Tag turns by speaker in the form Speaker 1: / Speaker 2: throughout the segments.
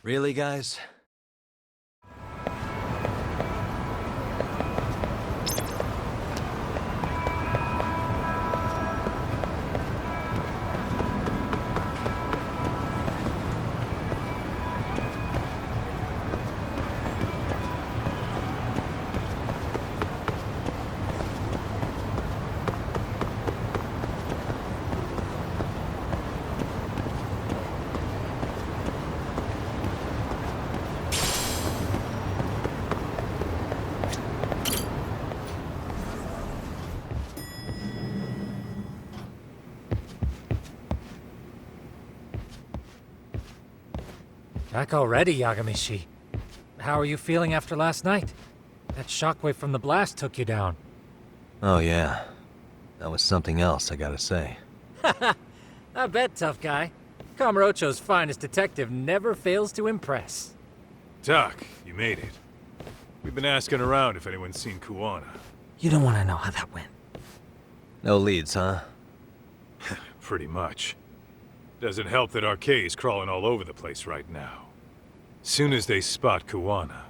Speaker 1: Really, guys?
Speaker 2: Back already, Yagami-shi. How are you feeling after last night? That shockwave from the blast took you down.
Speaker 1: Oh yeah. That was something else, I gotta say.
Speaker 2: I bet, tough guy. Kamurocho's finest detective never fails to impress.
Speaker 3: Doc, you made it. We've been asking around if anyone's seen Kuwana.
Speaker 4: You don't want to know how that went.
Speaker 1: No leads, huh?
Speaker 3: Pretty much. Doesn't help that Arcade's crawling all over the place right now. Soon as they spot Kuwana,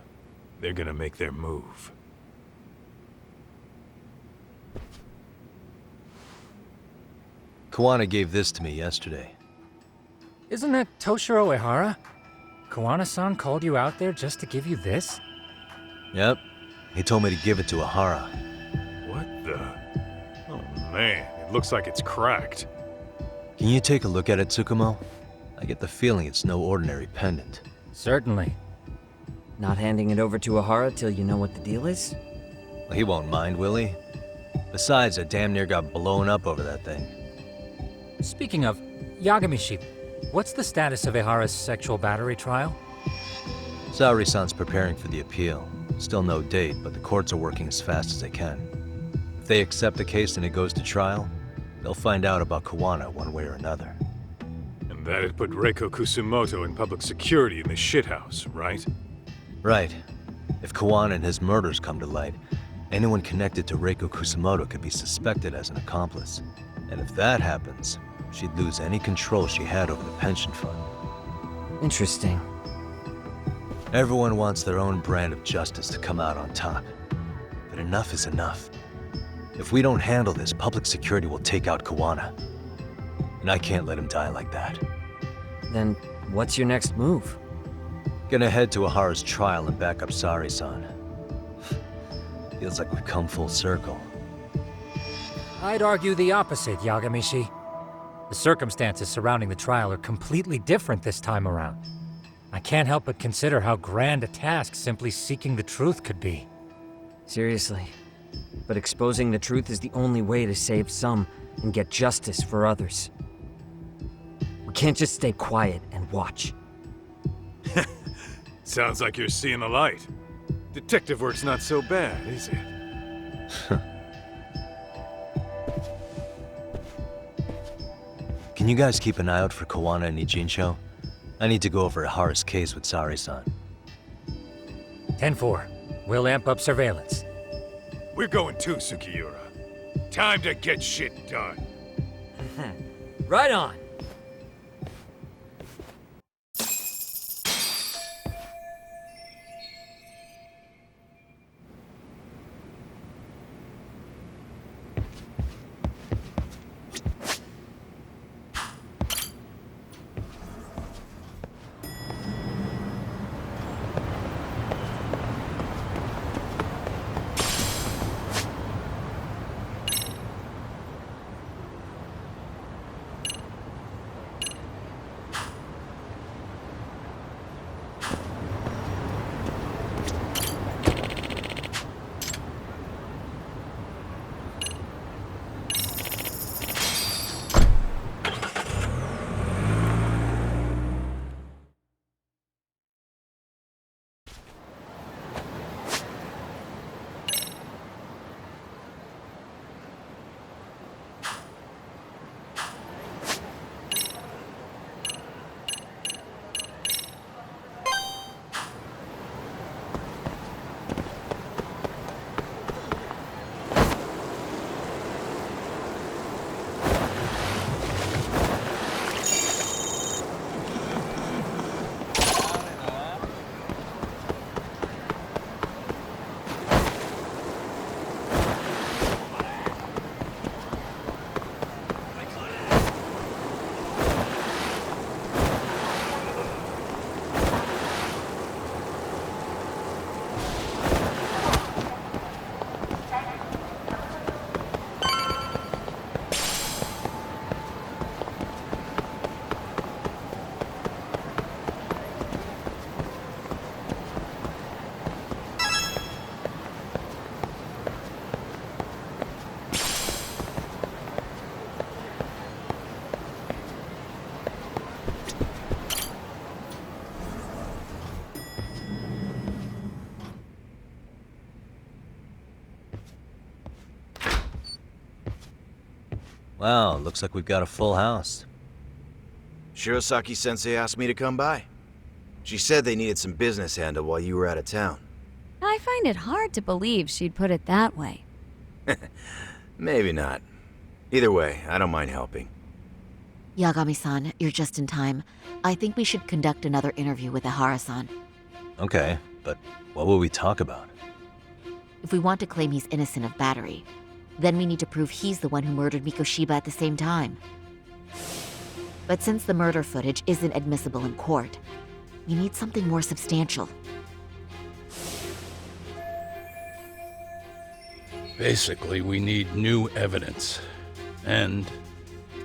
Speaker 3: they're gonna make their move.
Speaker 1: Kuwana gave this to me yesterday.
Speaker 2: Isn't that Toshiro Ehara? Kuwana-san called you out there just to give you this?
Speaker 1: Yep. He told me to give it to Ehara.
Speaker 3: What the? Oh man, it looks like it's cracked.
Speaker 1: Can you take a look at it, Tsukumo? I get the feeling it's no ordinary pendant.
Speaker 2: Certainly.
Speaker 4: Not handing it over to Ehara till you know what the deal is?
Speaker 1: Well, he won't mind, will he? Besides, I damn near got blown up over that thing.
Speaker 2: Speaking of, Yagami-shi, what's the status of Ehara's sexual battery trial?
Speaker 1: Saori-san's preparing for the appeal. Still no date, but the courts are working as fast as they can. If they accept the case and it goes to trial, they'll find out about Kuwana one way or another.
Speaker 3: And that'd put Reiko Kusumoto in public security in the shithouse, right?
Speaker 1: Right. If Kuwana and his murders come to light, anyone connected to Reiko Kusumoto could be suspected as an accomplice. And if that happens, she'd lose any control she had over the pension fund.
Speaker 4: Interesting.
Speaker 1: Everyone wants their own brand of justice to come out on top. But enough is enough. If we don't handle this, public security will take out Kuwana. And I can't let him die like that.
Speaker 4: Then what's your next move?
Speaker 1: Gonna head to Ehara's trial and back up Saori-san. Feels like we've come full circle.
Speaker 2: I'd argue the opposite, Yagami-shi. The circumstances surrounding the trial are completely different this time around. I can't help but consider how grand a task simply seeking the truth could be.
Speaker 4: Seriously. But exposing the truth is the only way to save some and get justice for others. We can't just stay quiet and watch.
Speaker 3: Sounds like you're seeing the light. Detective work's not so bad, is it?
Speaker 1: Can you guys keep an eye out for Kuwana and Ijincho? I need to go over Ehara's case with Saori-san.
Speaker 2: 10-4. We'll amp up surveillance.
Speaker 3: We're going too, Sukiura. Time to get shit done.
Speaker 4: Right on!
Speaker 1: Wow, looks like we've got a full house.
Speaker 5: Shirosaki-sensei asked me to come by. She said they needed some business handled while you were out of town.
Speaker 6: I find it hard to believe she'd put it that way.
Speaker 5: Maybe not. Either way, I don't mind helping.
Speaker 7: Yagami-san, you're just in time. I think we should conduct another interview with Ehara-san.
Speaker 1: Okay, but what will we talk about?
Speaker 7: If we want to claim he's innocent of battery, then we need to prove he's the one who murdered Mikoshiba at the same time. But since the murder footage isn't admissible in court, we need something more substantial.
Speaker 8: Basically, we need new evidence. And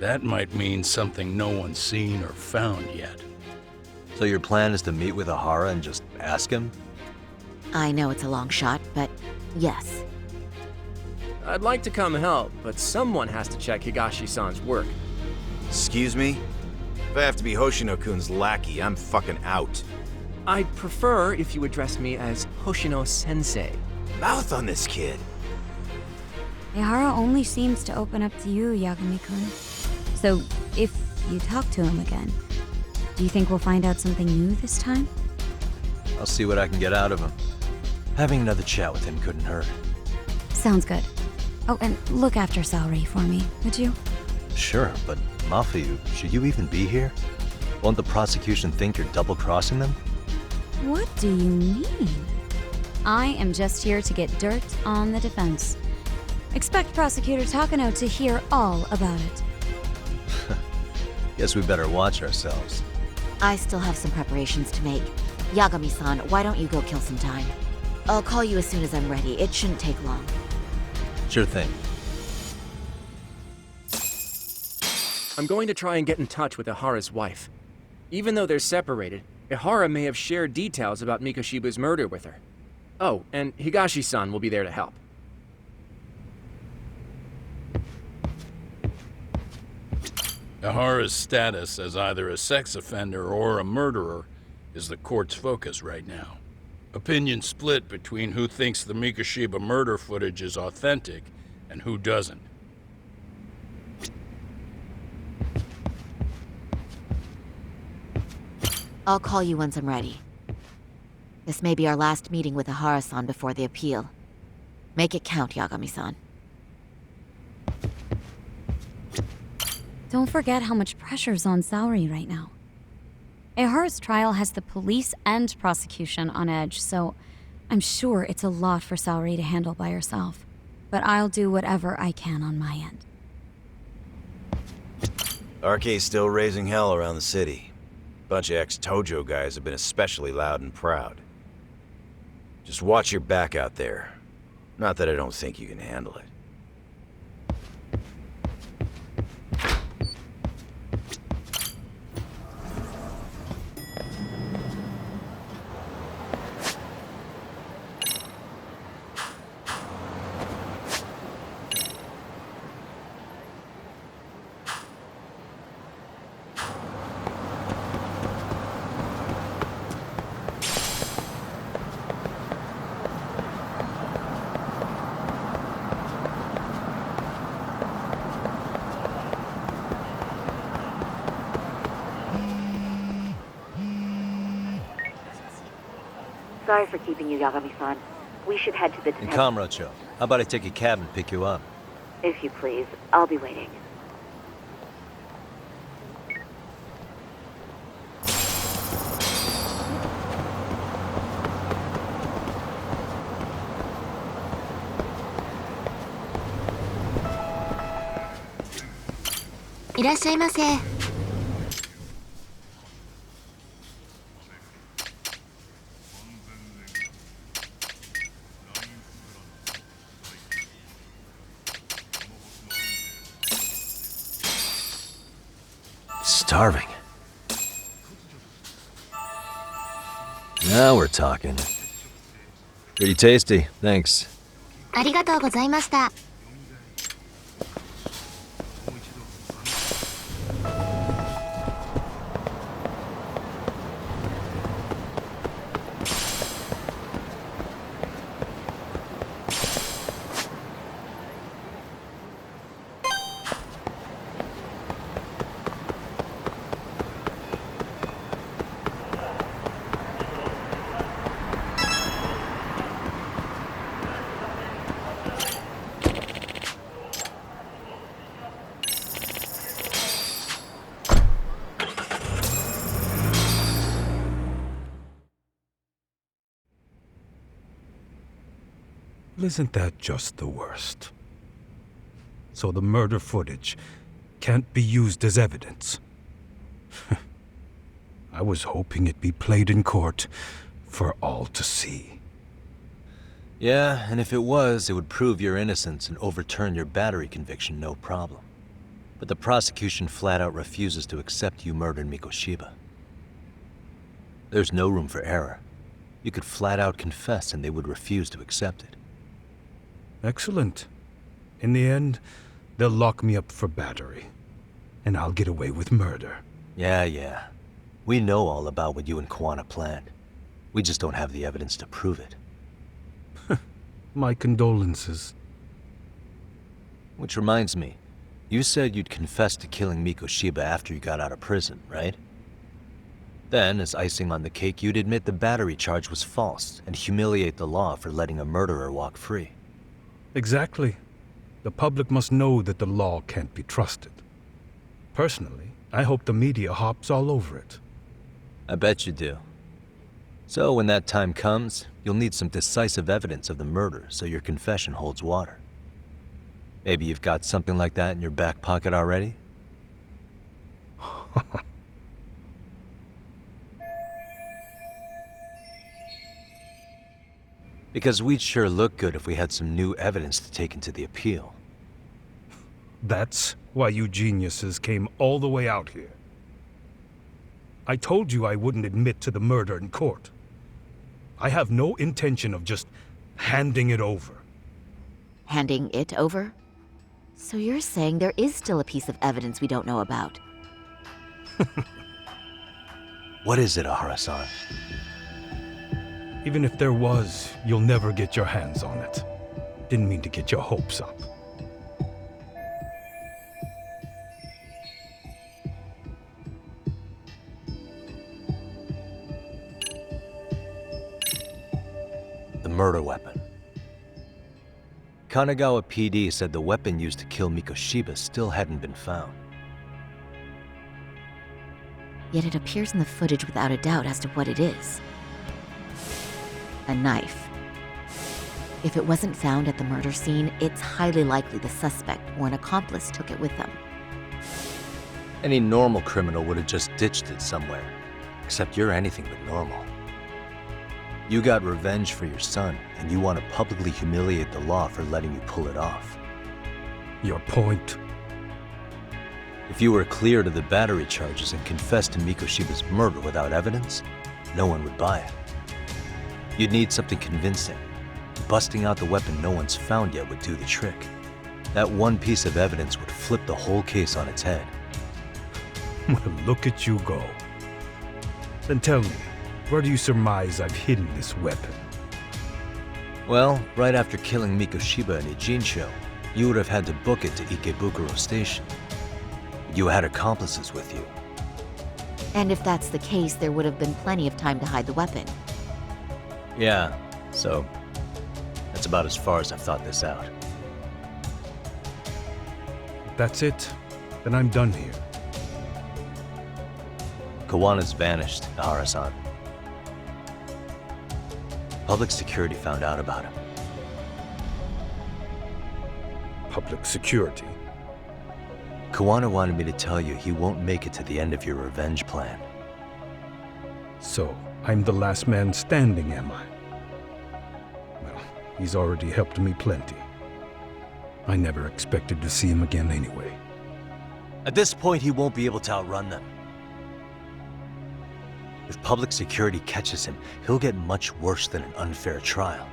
Speaker 8: that might mean something no one's seen or found yet.
Speaker 1: So your plan is to meet with Ehara and just ask him?
Speaker 7: I know it's a long shot, but yes.
Speaker 9: I'd like to come help, but someone has to check Higashi-san's work.
Speaker 5: Excuse me? If I have to be Hoshino-kun's lackey, I'm fucking out.
Speaker 9: I'd prefer if you address me as Hoshino-sensei.
Speaker 5: Mouth on this kid.
Speaker 6: Ehara only seems to open up to you, Yagami-kun. So, if you talk to him again, do you think we'll find out something new this time?
Speaker 1: I'll see what I can get out of him. Having another chat with him couldn't hurt.
Speaker 6: Sounds good. Oh, and look after Saori for me, would you?
Speaker 1: Sure, but Mafuyu, should you even be here? Won't the prosecution think you're double-crossing them?
Speaker 6: What do you mean? I am just here to get dirt on the defense. Expect Prosecutor Takano to hear all about it.
Speaker 1: Guess we better watch ourselves.
Speaker 7: I still have some preparations to make. Yagami-san, why don't you go kill some time? I'll call you as soon as I'm ready. It shouldn't take long.
Speaker 1: Sure thing.
Speaker 9: I'm going to try and get in touch with Ehara's wife. Even though they're separated, Ehara may have shared details about Mikoshiba's murder with her. Oh, and Higashi-san will be there to help.
Speaker 8: Ehara's status as either a sex offender or a murderer is the court's focus right now. Opinions split between who thinks the Mikoshiba murder footage is authentic and who doesn't.
Speaker 7: I'll call you once I'm ready. This may be our last meeting with Ehara-san before the appeal. Make it count, Yagami-san.
Speaker 6: Don't forget how much pressure's on Saori right now. Ehara's trial has the police and prosecution on edge, so I'm sure it's a lot for Saori to handle by herself. But I'll do whatever I can on my end.
Speaker 5: RK's still raising hell around the city. Bunch of ex-Tojo guys have been especially loud and proud. Just watch your back out there. Not that I don't think you can handle it.
Speaker 7: Sorry for keeping you, Yagami-san. We should head to the
Speaker 1: And Kamrocho, how about I take a cab and pick you up?
Speaker 7: If you please. I'll be waiting.
Speaker 1: Starving. Now we're talking. Pretty tasty, thanks.
Speaker 10: ありがとうございました。
Speaker 11: Well, isn't that just the worst? So the murder footage can't be used as evidence. I was hoping it'd be played in court for all to see.
Speaker 1: Yeah, and if it was, it would prove your innocence and overturn your battery conviction, no problem. But the prosecution flat out refuses to accept you murdered Mikoshiba. There's no room for error. You could flat out confess and they would refuse to accept it.
Speaker 11: Excellent. In the end, they'll lock me up for battery. And I'll get away with murder.
Speaker 1: Yeah. We know all about what you and Kuwana planned. We just don't have the evidence to prove it.
Speaker 11: My condolences.
Speaker 1: Which reminds me, you said you'd confess to killing Mikoshiba after you got out of prison, right? Then, as icing on the cake, you'd admit the battery charge was false and humiliate the law for letting a murderer walk free.
Speaker 11: Exactly. The public must know that the law can't be trusted. Personally, I hope the media hops all over it.
Speaker 1: I bet you do. So when that time comes, you'll need some decisive evidence of the murder so your confession holds water. Maybe you've got something like that in your back pocket already? Because we'd sure look good if we had some new evidence to take into the appeal.
Speaker 11: That's why you geniuses came all the way out here. I told you I wouldn't admit to the murder in court. I have no intention of just handing it over.
Speaker 7: Handing it over? So you're saying there is still a piece of evidence we don't know about?
Speaker 1: What is it, Ehara-san?
Speaker 11: Even if there was, you'll never get your hands on it. Didn't mean to get your hopes up.
Speaker 1: The murder weapon. Kanagawa PD said the weapon used to kill Mikoshiba still hadn't been found.
Speaker 7: Yet it appears in the footage without a doubt as to what it is. A knife. If it wasn't found at the murder scene, it's highly likely the suspect or an accomplice took it with them.
Speaker 1: Any normal criminal would have just ditched it somewhere. Except you're anything but normal. You got revenge for your son, and you want to publicly humiliate the law for letting you pull it off.
Speaker 11: Your point?
Speaker 1: If you were cleared of the battery charges and confessed to Mikoshiba's murder without evidence, no one would buy it. You'd need something convincing. Busting out the weapon no one's found yet would do the trick. That one piece of evidence would flip the whole case on its head.
Speaker 11: Well, look at you go. Then tell me, where do you surmise I've hidden this weapon?
Speaker 1: Well, right after killing Mikoshiba in Ijincho, you would have had to book it to Ikebukuro Station. You had accomplices with you.
Speaker 7: And if that's the case, there would have been plenty of time to hide the weapon.
Speaker 1: Yeah, so that's about as far as I've thought this out.
Speaker 11: That's it. Then I'm done here.
Speaker 1: Kuwana's vanished, Ehara-san. Public security found out about him.
Speaker 11: Public security?
Speaker 1: Kuwana wanted me to tell you he won't make it to the end of your revenge plan.
Speaker 11: So, I'm the last man standing, am I? Well, he's already helped me plenty. I never expected to see him again anyway.
Speaker 1: At this point, he won't be able to outrun them. If public security catches him, he'll get much worse than an unfair trial.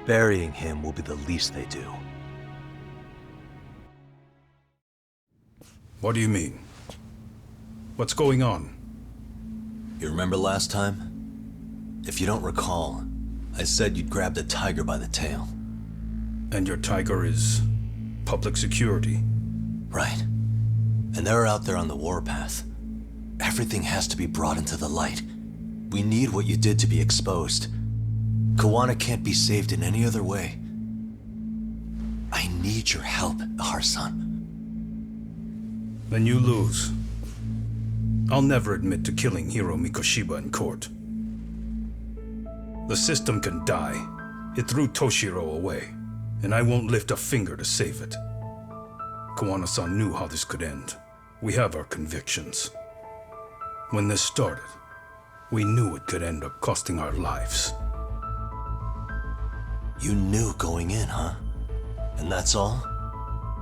Speaker 1: Burying him will be the least they do.
Speaker 11: What do you mean? What's going on?
Speaker 1: You remember last time? If you don't recall, I said you'd grab the tiger by the tail.
Speaker 11: And your tiger is public security?
Speaker 1: Right. And they're out there on the warpath. Everything has to be brought into the light. We need what you did to be exposed. Kuwana can't be saved in any other way. I need your help, Ehara-san.
Speaker 11: Then you lose. I'll never admit to killing Hiro Mikoshiba in court. The system can die, It threw Toshiro away, and I won't lift a finger to save it. Kuwana-san knew how this could end. We have our convictions. When this started, we knew it could end up costing our lives.
Speaker 1: You knew going in, huh? And that's all?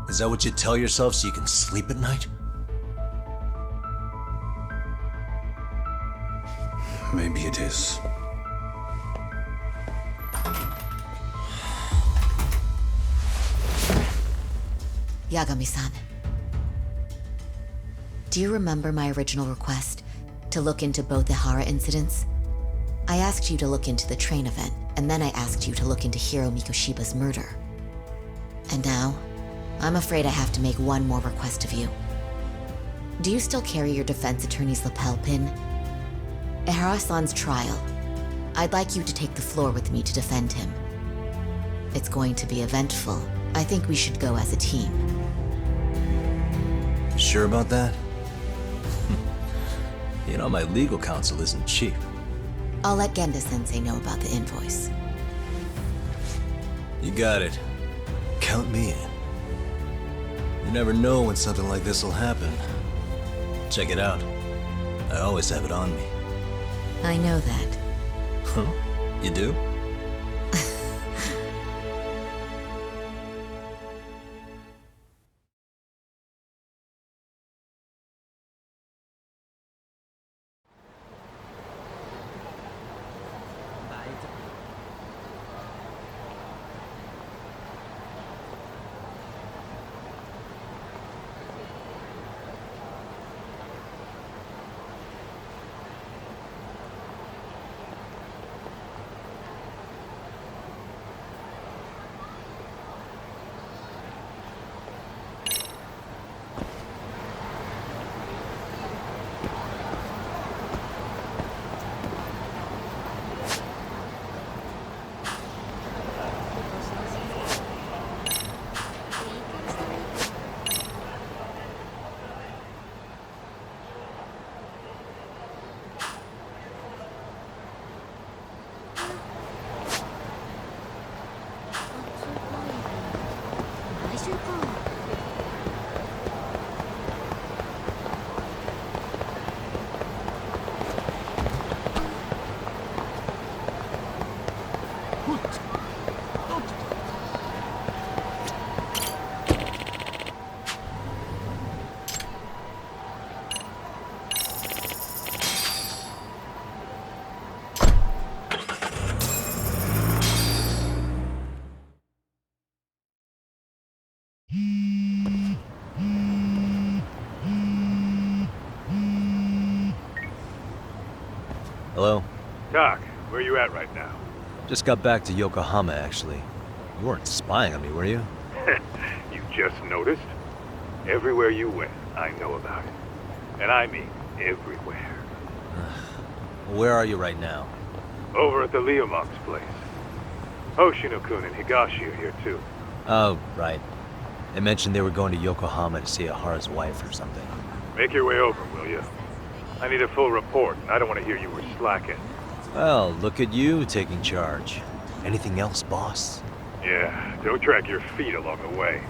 Speaker 1: Is that what you tell yourself so you can sleep at night?
Speaker 11: Maybe it is.
Speaker 7: Yagami-san. Do you remember my original request to look into both Ehara incidents? I asked you to look into the train event, and then I asked you to look into Hiro Mikoshiba's murder. And now, I'm afraid I have to make one more request of you. Do you still carry your defense attorney's lapel pin? Ehara-san's trial. I'd like you to take the floor with me to defend him. It's going to be eventful. I think we should go as a team.
Speaker 1: You sure about that? You know, my legal counsel isn't cheap.
Speaker 7: I'll let Genda-sensei know about the invoice.
Speaker 1: You got it. Count me in. You never know when something like this will happen. Check it out. I always have it on me.
Speaker 7: I know that.
Speaker 1: Huh? You do? Hello?
Speaker 3: Tak, where you at right now?
Speaker 1: Just got back to Yokohama, actually. You weren't spying on me, were you?
Speaker 3: You just noticed? Everywhere you went, I know about it. And I mean everywhere.
Speaker 1: Where are you right now?
Speaker 3: Over at the Leomont's place. Hoshino-kun and Higashi are here too.
Speaker 1: Oh, right. They mentioned they were going to Yokohama to see Ehara's wife or something.
Speaker 3: Make your way over, will you? I need a full report, and I don't want to hear you were slacking.
Speaker 1: Well, look at you taking charge. Anything else, boss?
Speaker 3: Yeah, don't drag your feet along the way.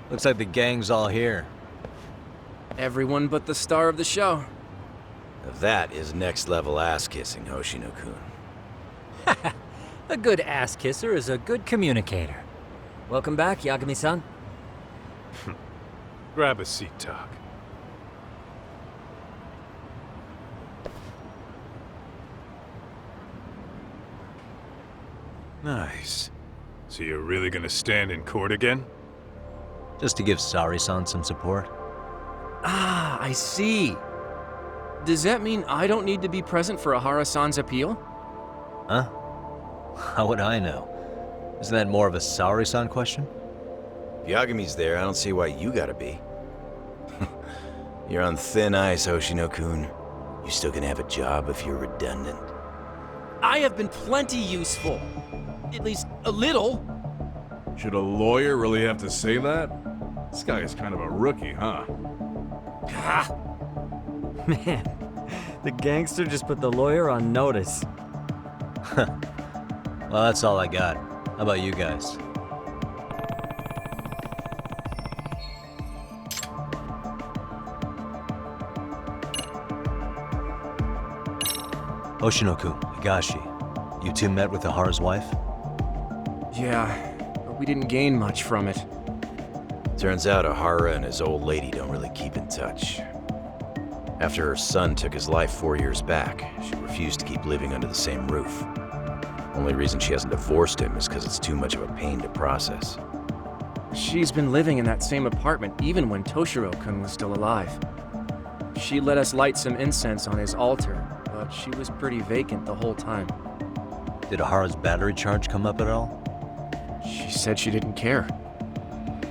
Speaker 1: Looks like the gang's all here.
Speaker 9: Everyone but the star of the show.
Speaker 5: That is next-level ass-kissing, Hoshino-kun.
Speaker 2: A good ass kisser is a good communicator.
Speaker 4: Welcome back, Yagami-san.
Speaker 3: Grab a seat, Tak. Nice. So you're really gonna stand in court again?
Speaker 1: Just to give Saori-san some support.
Speaker 9: Ah, I see. Does that mean I don't need to be present for Ehara-san's appeal?
Speaker 1: Huh? How would I know? Isn't that more of a Saori-san question?
Speaker 5: If Yagami's there, I don't see why you gotta be. You're on thin ice, Hoshino-kun. You still gonna have a job if you're redundant.
Speaker 9: I have been plenty useful. At least a little.
Speaker 12: Should a lawyer really have to say that? This guy is kind of a rookie, huh?
Speaker 9: Ah,
Speaker 4: Man, the gangster just put the lawyer on notice.
Speaker 1: Well, that's all I got. How about you guys? Hoshino-kun, Higashi, you two met with Ehara's wife?
Speaker 9: yeah, but we didn't gain much from it.
Speaker 5: Turns out Ehara and his old lady don't really keep in touch. After her son took his life 4 years back, she refused to keep living under the same roof. Only reason she hasn't divorced him is because it's too much of a pain to process.
Speaker 9: She's been living in that same apartment even when Toshiro-kun was still alive. She let us light some incense on his altar, but she was pretty vacant the whole time.
Speaker 1: Did Ehara's battery charge come up at all?
Speaker 9: She said she didn't care.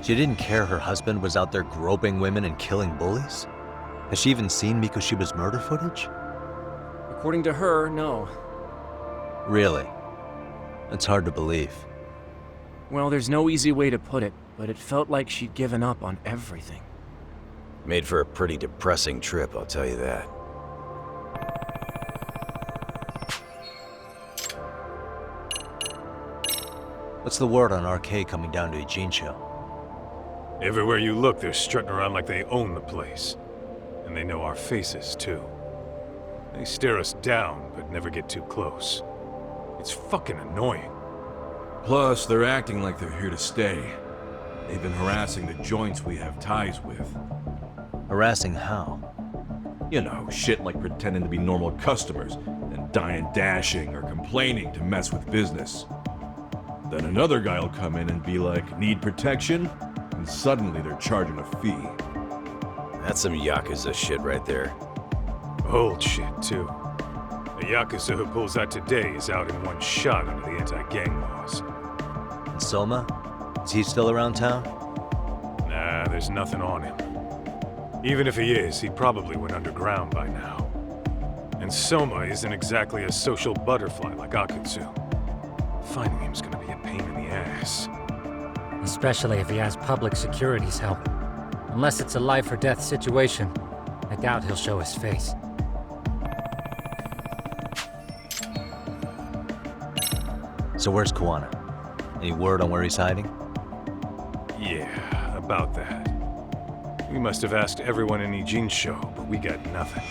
Speaker 1: She didn't care her husband was out there groping women and killing bullies? Has she even seen Mikoshiba's murder footage?
Speaker 9: According to her, no.
Speaker 1: Really? That's hard to believe.
Speaker 9: Well, there's no easy way to put it, but it felt like she'd given up on everything.
Speaker 5: Made for a pretty depressing trip, I'll tell you that.
Speaker 1: What's the word on RK coming down to Ijincho?
Speaker 3: Everywhere you look, they're strutting around like they own the place. And they know our faces, too. They stare us down, but never get too close. It's fucking annoying.
Speaker 12: Plus, they're acting like they're here to stay. They've been harassing the joints we have ties with.
Speaker 1: Harassing how?
Speaker 12: You know, shit like pretending to be normal customers, and dying dashing or complaining to mess with business. Then another guy will come in and be like, need protection? And suddenly they're charging a fee.
Speaker 5: That's some Yakuza shit right there.
Speaker 3: Old shit, too. The Yakuza who pulls out today is out in one shot under the anti-gang laws.
Speaker 1: And Soma? Is he still around town?
Speaker 3: Nah, there's nothing on him. Even if he is, he probably went underground by now. And Soma isn't exactly a social butterfly like Akutsu. Finding him's gonna be a pain in the ass.
Speaker 2: Especially if he has public security's help. Unless it's a life or death situation, I doubt he'll show his face.
Speaker 1: So where's Kuwana? Any word on where he's hiding?
Speaker 3: Yeah, about that. We must have asked everyone in Ijincho, but we got nothing.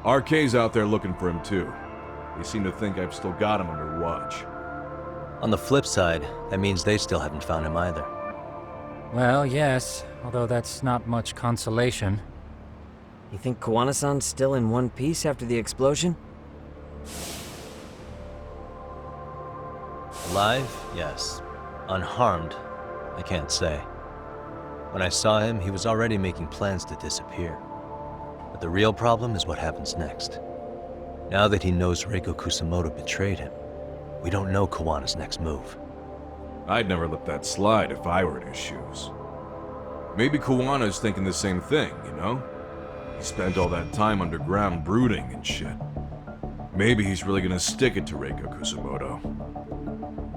Speaker 12: RK's out there looking for him too. They seem to think I've still got him under watch.
Speaker 1: On the flip side, that means they still haven't found him either.
Speaker 2: Well, yes, although that's not much consolation.
Speaker 4: You think Kuwana-san's still in one piece after the explosion?
Speaker 1: Alive? Yes. Unharmed? I can't say. When I saw him, he was already making plans to disappear. But the real problem is what happens next. Now that he knows Reiko Kusamoto betrayed him, we don't know Kuwana's next move.
Speaker 12: I'd never let that slide if I were in his shoes. Maybe Kuwana's thinking the same thing, you know? He spent all that time underground brooding and shit. Maybe he's really gonna stick it to Reiko Kusamoto.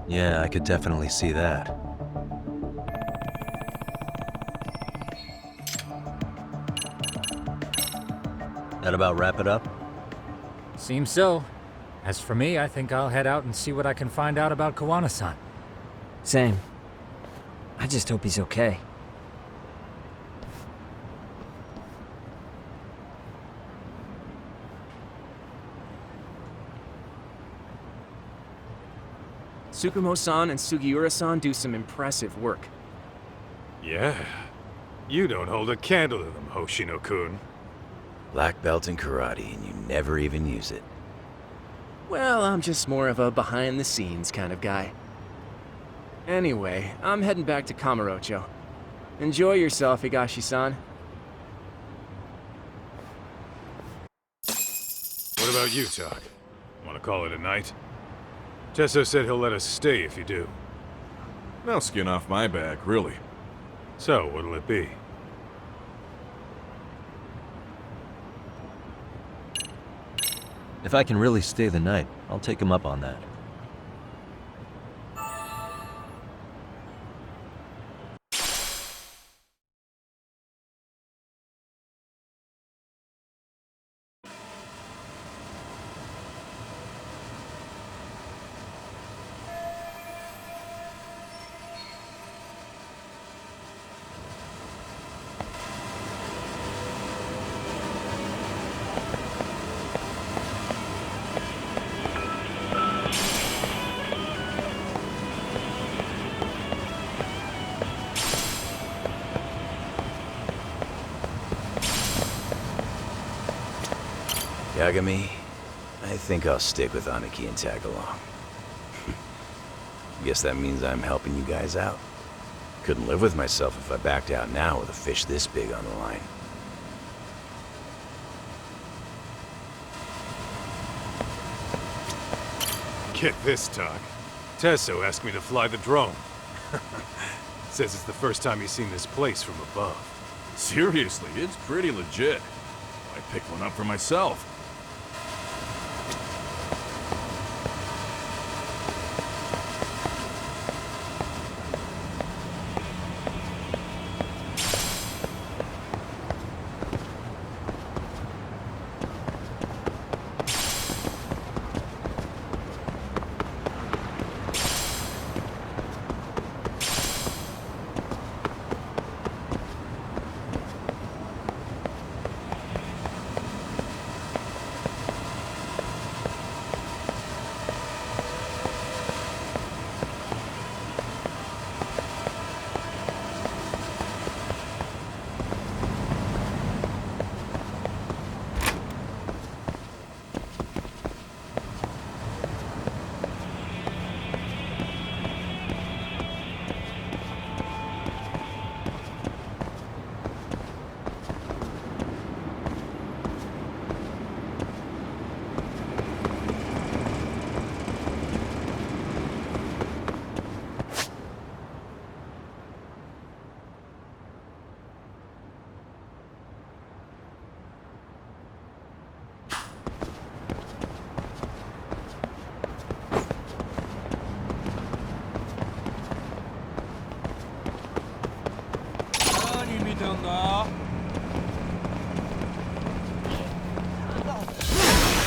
Speaker 1: Yeah, I could definitely see that. That about wrap it up?
Speaker 2: Seems so. As for me, I think I'll head out and see what I can find out about Kuwana-san.
Speaker 4: Same. I just hope he's okay.
Speaker 9: Tsukumo-san and Sugiura-san do some impressive work.
Speaker 3: Yeah. You don't hold a candle to them, Hoshino-kun.
Speaker 5: Black belt in karate, and you never even use it.
Speaker 9: Well, I'm just more of a behind-the-scenes kind of guy. Anyway, I'm heading back to Kamurocho. Enjoy yourself, Higashi-san.
Speaker 3: What about you, Tak? Want to call it a night? Tesso said he'll let us stay if you do.
Speaker 12: No skin off my back, really.
Speaker 3: So, what'll it be?
Speaker 1: If I can really stay the night, I'll take him up on that.
Speaker 5: Yagami, I think I'll stick with Aniki and tag along. Guess that means I'm helping you guys out. Couldn't live with myself if I backed out now with a fish this big on the line.
Speaker 3: Get this, Tak. Tesso asked me to fly the drone. Says it's the first time he's seen this place from above.
Speaker 12: Seriously, it's pretty legit. I picked one up for myself.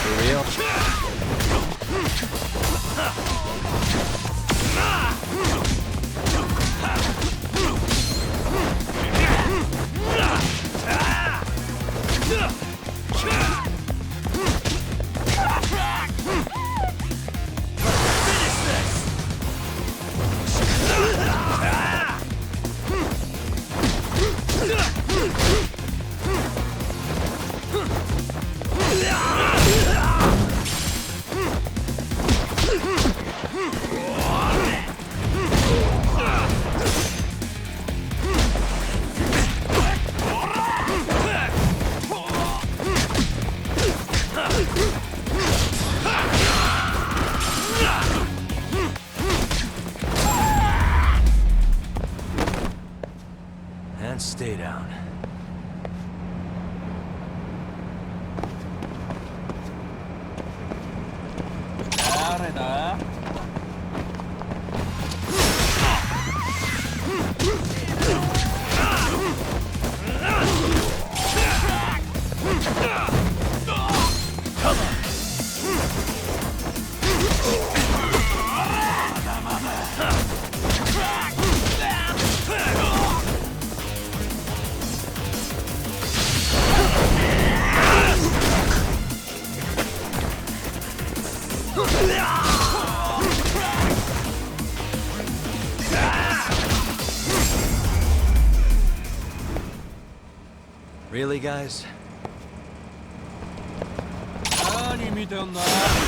Speaker 1: For real? And stay down. Really, guys?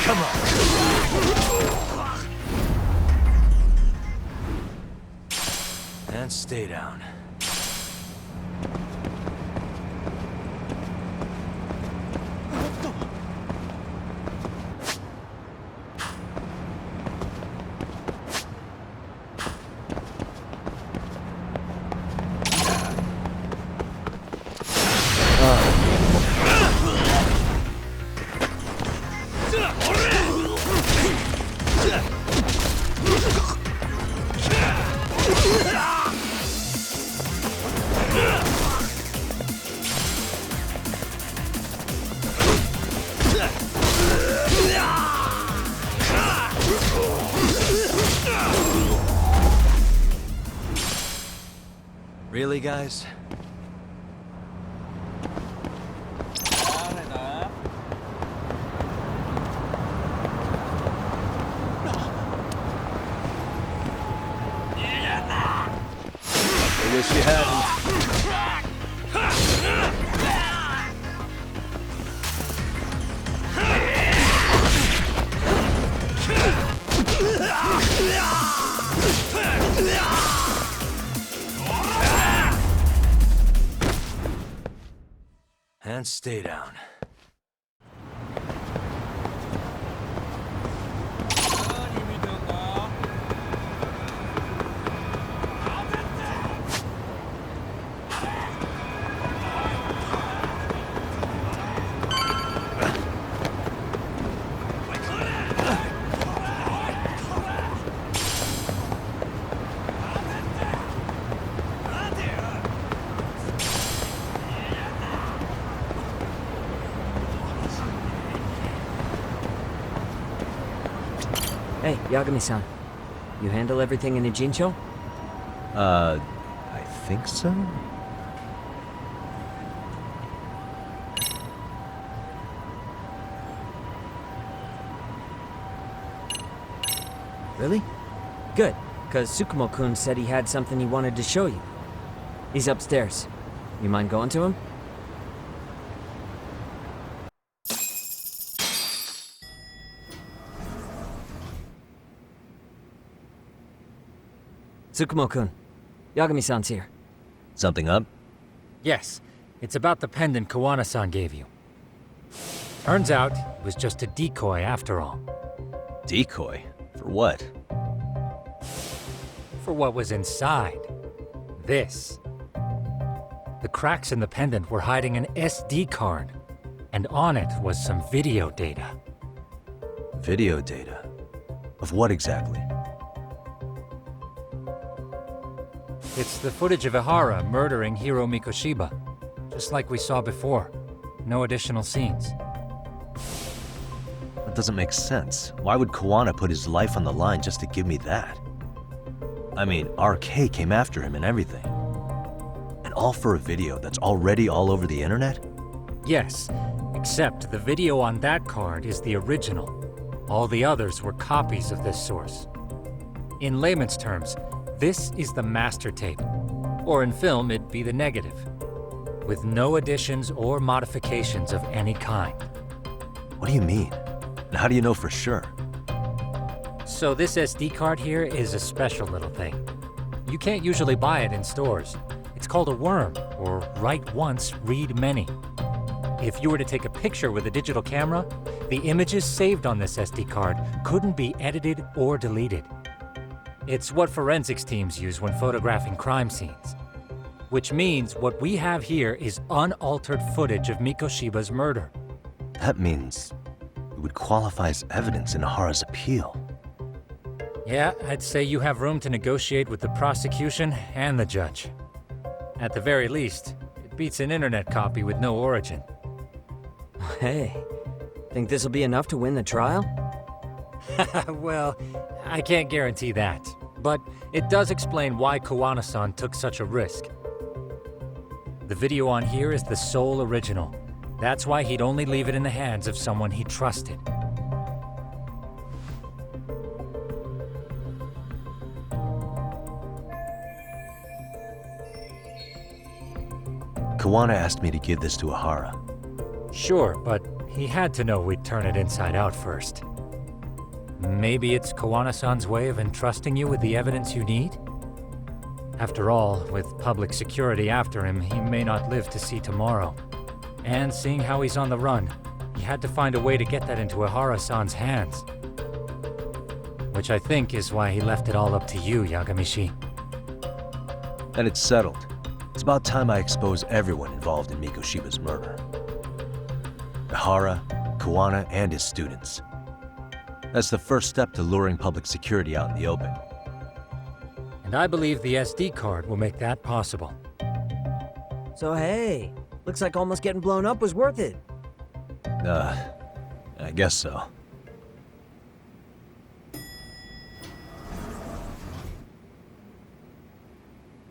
Speaker 2: Come on!
Speaker 1: And stay down. Really, guys? I wish you hadn't. And stay down.
Speaker 4: Hey, Yagami-san. You handle everything in a Jincho?
Speaker 1: I think so?
Speaker 4: Really? Good, because Tsukumo-kun said he had something he wanted to show you. He's upstairs. You mind going to him? Tsukumo-kun, Yagami-san's here.
Speaker 1: Something up?
Speaker 2: Yes, it's about the pendant Kuwana-san gave you. Turns out, it was just a decoy after all.
Speaker 1: Decoy? For what?
Speaker 2: For what was inside. This. The cracks in the pendant were hiding an SD card, and on it was some video data.
Speaker 1: Video data? Of what exactly?
Speaker 2: It's the footage of Ehara murdering Hiro Mikoshiba, just like we saw before. No additional scenes.
Speaker 1: That doesn't make sense. Why would Kuwana put his life on the line just to give me that? I mean, RK came after him and everything. And all for a video that's already all over the internet?
Speaker 2: Yes, except the video on that card is the original. All the others were copies of this source. In layman's terms, this is the master tape, or in film it'd be the negative, with no additions or modifications of any kind.
Speaker 1: What do you mean? And how do you know for sure?
Speaker 2: So this SD card here is a special little thing. You can't usually buy it in stores. It's called a worm, or write once, read many. If you were to take a picture with a digital camera, the images saved on this SD card couldn't be edited or deleted. It's what forensics teams use when photographing crime scenes. Which means what we have here is unaltered footage of Mikoshiba's murder.
Speaker 1: That means it would qualify as evidence in Ehara's appeal.
Speaker 2: Yeah, I'd say you have room to negotiate with the prosecution and the judge. At the very least, it beats an internet copy with no origin.
Speaker 4: Hey, think this'll be enough to win the trial?
Speaker 2: Well, I can't guarantee that, but it does explain why Kuwana-san took such a risk. The video on here is the sole original. That's why he'd only leave it in the hands of someone he trusted.
Speaker 1: Kuwana asked me to give this to Ehara.
Speaker 2: Sure, but he had to know we'd turn it inside out first. Maybe it's Kuwana-san's way of entrusting you with the evidence you need? After all, with public security after him, he may not live to see tomorrow. And seeing how he's on the run, he had to find a way to get that into Ehara-san's hands. Which I think is why he left it all up to you, Yagami-shi.
Speaker 1: And it's settled. It's about time I expose everyone involved in Mikoshiba's murder. Ehara, Kuwana, and his students. That's the first step to luring public security out in the open.
Speaker 2: And I believe the SD card will make that possible.
Speaker 4: So hey, looks like almost getting blown up was worth it.
Speaker 1: I guess so.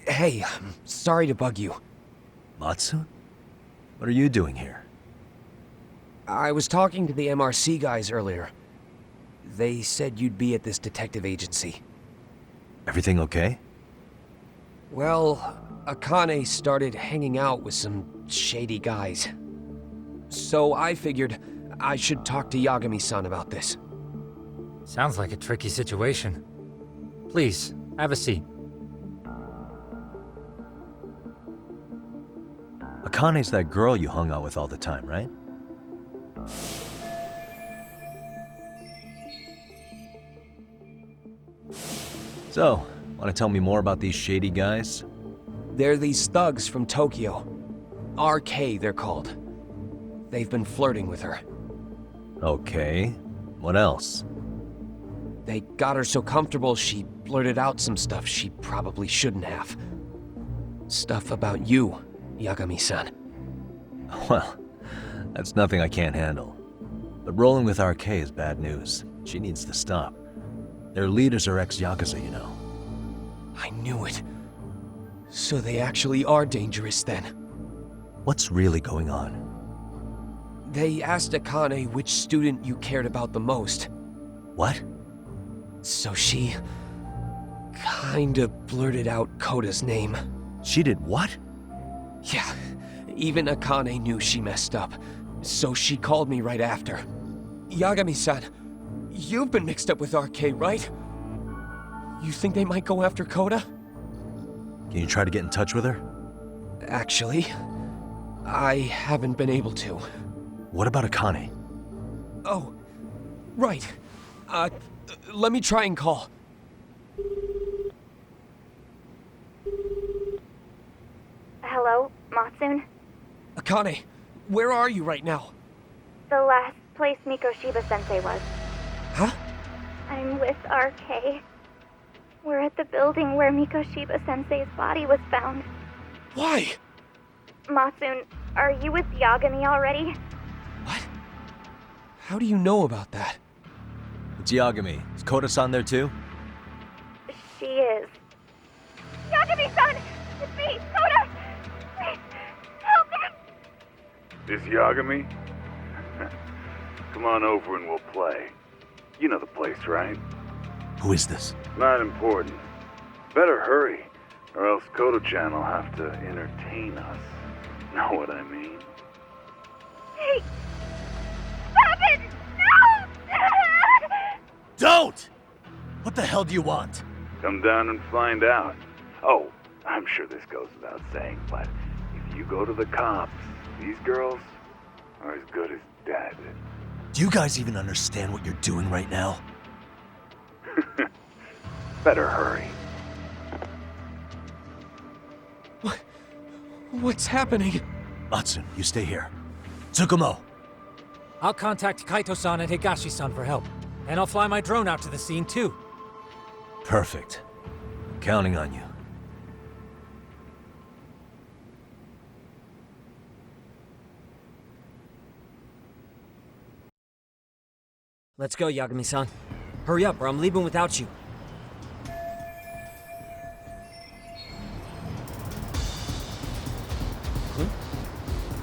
Speaker 13: Hey, I'm sorry to bug you.
Speaker 1: Matsu? What are you doing here?
Speaker 13: I was talking to the MRC guys earlier. They said you'd be at this detective agency.
Speaker 1: Everything okay?
Speaker 13: Well, Akane started hanging out with some shady guys. So I figured I should talk to Yagami-san about this.
Speaker 2: Sounds like a tricky situation. Please, have a seat.
Speaker 1: Akane's that girl you hung out with all the time, right? So, want to tell me more about these shady guys?
Speaker 13: They're these thugs from Tokyo. RK, they're called. They've been flirting with her.
Speaker 1: Okay. What else?
Speaker 13: They got her so comfortable she blurted out some stuff she probably shouldn't have. Stuff about you, Yagami-san.
Speaker 1: Well, that's nothing I can't handle. But rolling with RK is bad news. She needs to stop. Their leaders are ex-Yakuza, you know.
Speaker 13: I knew it. So they actually are dangerous then.
Speaker 1: What's really going on?
Speaker 13: They asked Akane which student you cared about the most.
Speaker 1: What?
Speaker 13: So she kinda blurted out Koda's name.
Speaker 1: She did what?
Speaker 13: Yeah, even Akane knew she messed up, so she called me right after. Yagami-san, you've been mixed up with RK, right? You think they might go after Koda?
Speaker 1: Can you try to get in touch with her?
Speaker 13: Actually, I haven't been able to.
Speaker 1: What about Akane?
Speaker 13: Oh, right. Let me try and call.
Speaker 14: Hello, Matsun?
Speaker 13: Akane, where are you right now?
Speaker 14: The last place Mikoshiba-sensei was.
Speaker 13: Huh?
Speaker 14: I'm with RK. We're at the building where Mikoshiba-sensei's body was found.
Speaker 13: Why?
Speaker 14: Matsun, are you with Yagami already?
Speaker 13: What? How do you know about that?
Speaker 1: It's Yagami. Is Koda-san there too?
Speaker 14: She is. Yagami-san! It's me, Koda! Please, help me!
Speaker 15: This Yagami? Come on over and we'll play. You know the place, right?
Speaker 1: Who is this?
Speaker 15: Not important. Better hurry, or else Kodo-chan will have to entertain us. Know what I mean?
Speaker 14: Hey! Stop it! No!
Speaker 1: Don't! What the hell do you want?
Speaker 15: Come down and find out. Oh, I'm sure this goes without saying, but if you go to the cops, these girls are as good as dead.
Speaker 1: Do you guys even understand what you're doing right now?
Speaker 15: Better hurry.
Speaker 13: What's happening?
Speaker 1: Matsun, you stay here. Tsukumo!
Speaker 2: I'll contact Kaito-san and Higashi-san for help. And I'll fly my drone out to the scene too.
Speaker 1: Perfect. I'm counting on you.
Speaker 4: Let's go, Yagami-san. Hurry up, or I'm leaving without you.